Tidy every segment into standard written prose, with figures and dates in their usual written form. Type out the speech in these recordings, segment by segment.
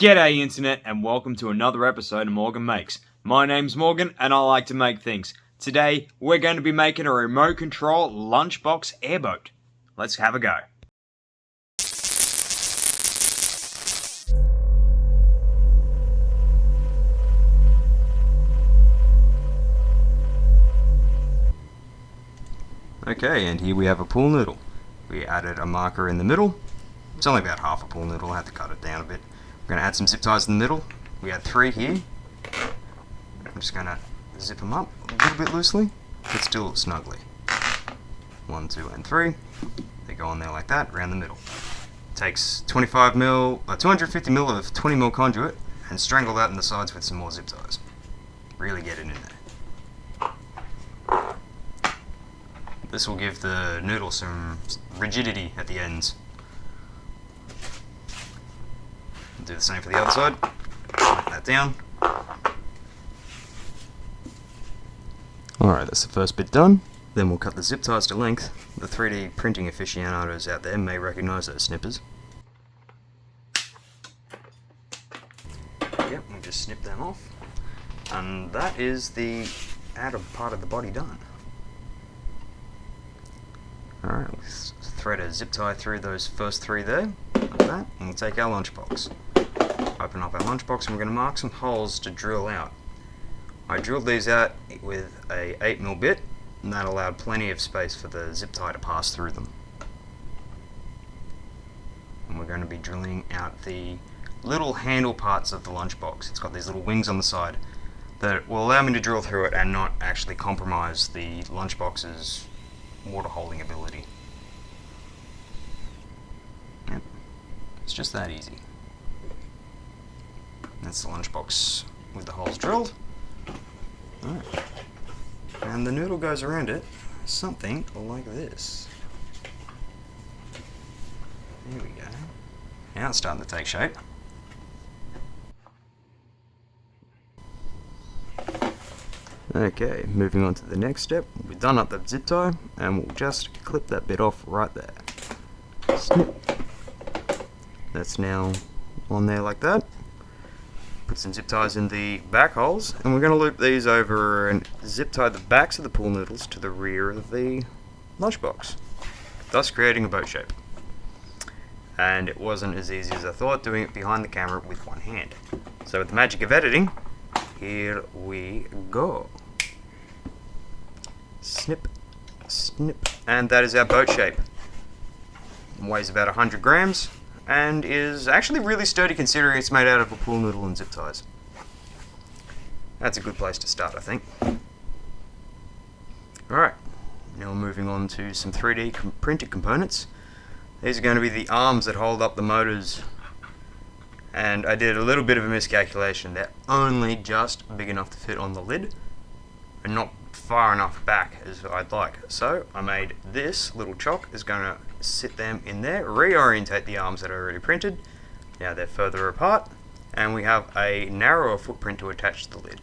G'day Internet and welcome to another episode of Morgan Makes. My name's Morgan and I like to make things. Today we're going to be making a remote control lunchbox airboat. Let's have a go. Okay, and here we have a pool noodle. We added a marker in the middle. It's only about half a pool noodle, I had to cut it down a bit. We're going to add some zip ties in the middle. We had 3 here. I'm just going to zip them up a little bit loosely, but still snugly. 1, 2, and 3. They go on there like that, around the middle. Takes 250 mil of 20 mil conduit and strangle that in the sides with some more zip ties. Really get it in there. This will give the noodle some rigidity at the ends. Do the same for the other side. Let that down. Alright, that's the first bit done. Then we'll cut the zip ties to length. The 3D printing aficionados out there may recognise those snippers. Yep, we just snip them off. And that is the outer part of the body done. Alright, we'll thread a zip tie through those first 3 there, like that, and we'll take our lunchbox. Open up our lunchbox and we're going to mark some holes to drill out. I drilled these out with a 8mm bit, and that allowed plenty of space for the zip tie to pass through them. And we're going to be drilling out the little handle parts of the lunchbox. It's got these little wings on the side that will allow me to drill through it and not actually compromise the lunchbox's water holding ability. Yep. It's just that easy. That's the lunchbox with the holes drilled. Alright. And the noodle goes around it something like this. There we go. Now it's starting to take shape. Okay, moving on to the next step. We've done up the zip tie and we'll just clip that bit off right there. Snip. That's now on there like that. Put some zip ties in the back holes and we're going to loop these over and zip tie the backs of the pool noodles to the rear of the lunchbox, thus creating a boat shape. And it wasn't as easy as I thought doing it behind the camera with one hand. So with the magic of editing, here we go. Snip, snip, and that is our boat shape. It weighs about 100 grams and is actually really sturdy considering it's made out of a pool noodle and zip ties. That's a good place to start, I think. Alright, now moving on to some 3D printed components. These are going to be the arms that hold up the motors. And I did a little bit of a miscalculation. They're only just big enough to fit on the lid and not far enough back as I'd like. So I made this little chock is going to sit them in there, reorientate the arms that are already printed. Now they're further apart and we have a narrower footprint to attach to the lid.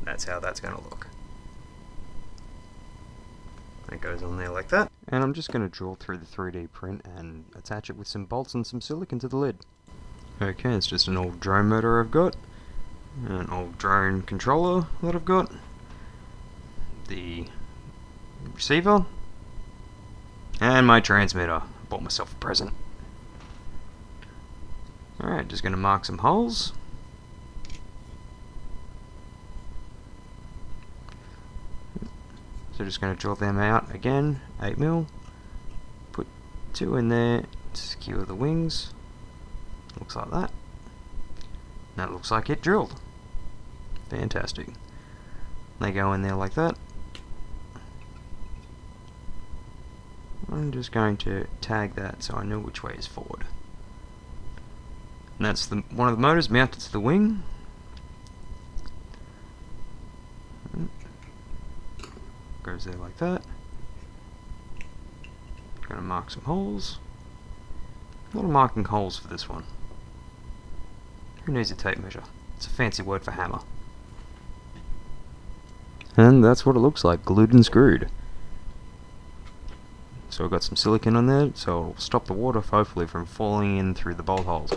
That's how that's going to look. That goes on there like that. And I'm just going to drill through the 3D print and attach it with some bolts and some silicone to the lid. Okay, it's just an old drone motor I've got. An old drone controller that I've got. The receiver. And my transmitter. Bought myself a present. Alright, just going to mark some holes. So just going to drill them out again, 8mm. Put 2 in there to secure the wings. Looks like that. That looks like it drilled. Fantastic. They go in there like that. I'm just going to tag that so I know which way is forward. And that's one of the motors mounted to the wing. Goes there like that. Gonna mark some holes. A lot of marking holes for this one. Who needs a tape measure? It's a fancy word for hammer. And that's what it looks like, glued and screwed. So I've got some silicone on there, so it'll stop the water hopefully from falling in through the bolt holes.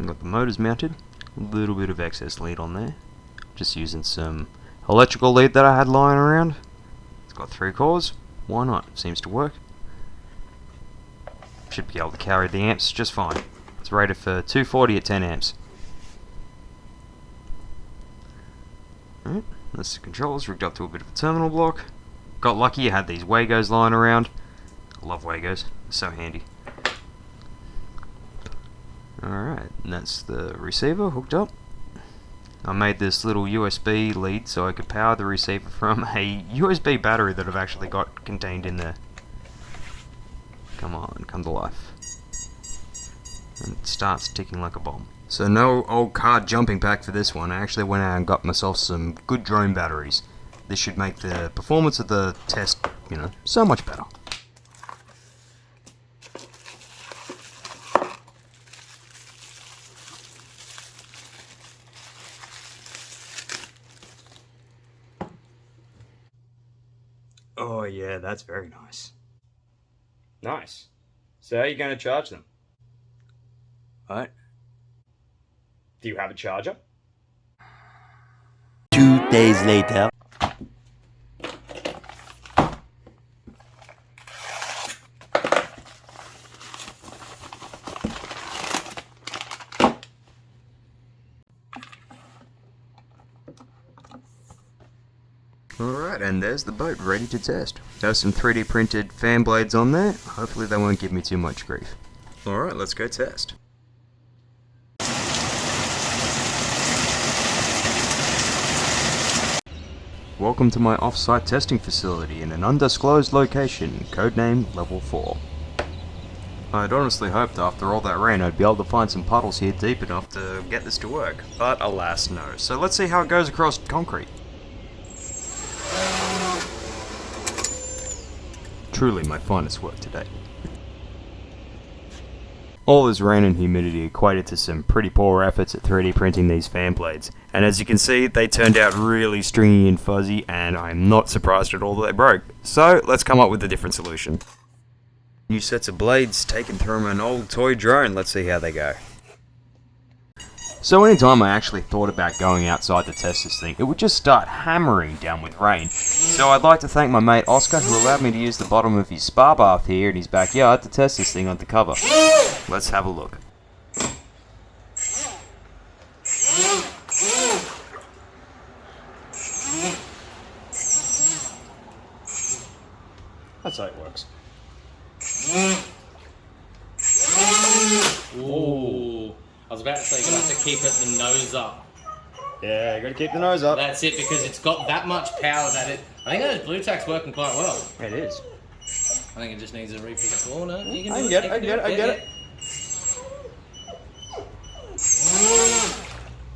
I've got the motors mounted, a little bit of excess lead on there. Just using some electrical lead that I had lying around. It's got 3 cores, why not? Seems to work. Should be able to carry the amps just fine. It's rated for 240 at 10 amps. Alright, that's the controls rigged up to a bit of a terminal block. Got lucky, I had these Wagos lying around. I love Wagos, they're so handy. Alright, and that's the receiver hooked up. I made this little USB lead so I could power the receiver from a USB battery that I've actually got contained in there. Come on, come to life. And it starts ticking like a bomb. So no old card jumping pack for this one. I actually went out and got myself some good drone batteries. This should make the performance of the test, so much better. Oh yeah, that's very nice. Nice. So how are you going to charge them? Alright. Do you have a charger? 2 days later. Alright, and there's the boat ready to test. There's some 3D printed fan blades on there. Hopefully they won't give me too much grief. Alright, let's go test. Welcome to my off-site testing facility in an undisclosed location, codename Level 4. I'd honestly hoped after all that rain I'd be able to find some puddles here deep enough to get this to work, but alas no. So let's see how it goes across concrete. Truly my finest work today. All this rain and humidity equated to some pretty poor efforts at 3D printing these fan blades, and as you can see they turned out really stringy and fuzzy, and I'm not surprised at all that they broke. So let's come up with a different solution. New sets of blades taken from an old toy drone, let's see how they go. So anytime I actually thought about going outside to test this thing, it would just start hammering down with rain. So I'd like to thank my mate Oscar who allowed me to use the bottom of his spa bath here in his backyard to test this thing undercover. Let's have a look. That's how it works. Ooh. I was about to say you're going to have to keep it the nose up. Yeah, you gotta keep the nose up. That's it, because it's got that much power that it... I think those blue tack's working quite well. It is. I think it just needs a repeat floor, no? You can I do get it, it, I get it.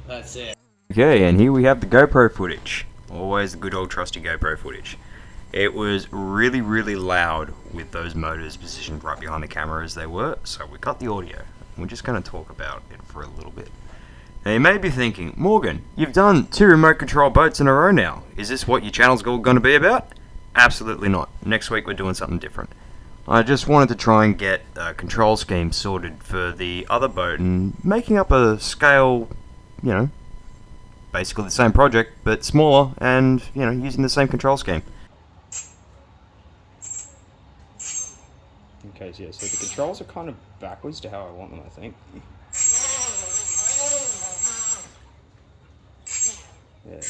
That's it. Okay, and here we have the GoPro footage. Always the good old trusty GoPro footage. It was really, really loud with those motors positioned right behind the camera as they were, so we cut the audio. We're just going to talk about it for a little bit. Now you may be thinking, Morgan, you've done 2 remote control boats in a row now. Is this what your channel's going to be about? Absolutely not. Next week we're doing something different. I just wanted to try and get a control scheme sorted for the other boat and making up a scale, basically the same project, but smaller and, using the same control scheme. Okay, so the controls are kind of backwards to how I want them, I think. Yeah.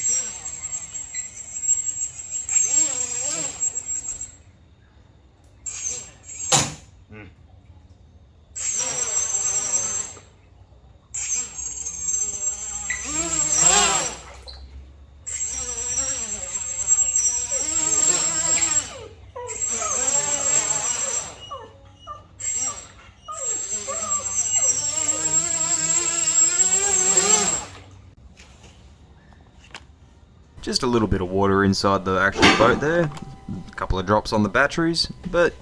Just a little bit of water inside the actual boat there, a couple of drops on the batteries, but,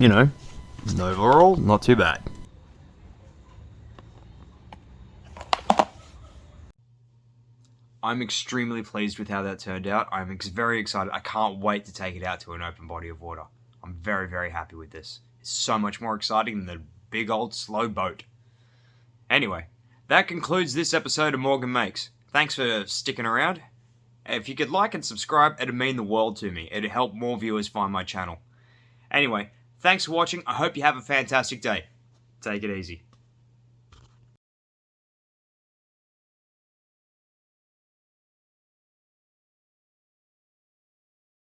overall, not too bad. I'm extremely pleased with how that turned out. I'm very excited. I can't wait to take it out to an open body of water. I'm very, very happy with this. It's so much more exciting than the big old slow boat. Anyway, That concludes this episode of Morgan Makes. Thanks for sticking around. If you could like and subscribe, it'd mean the world to me. It'd help more viewers find my channel. Anyway, thanks for watching. I hope you have a fantastic day. Take it easy.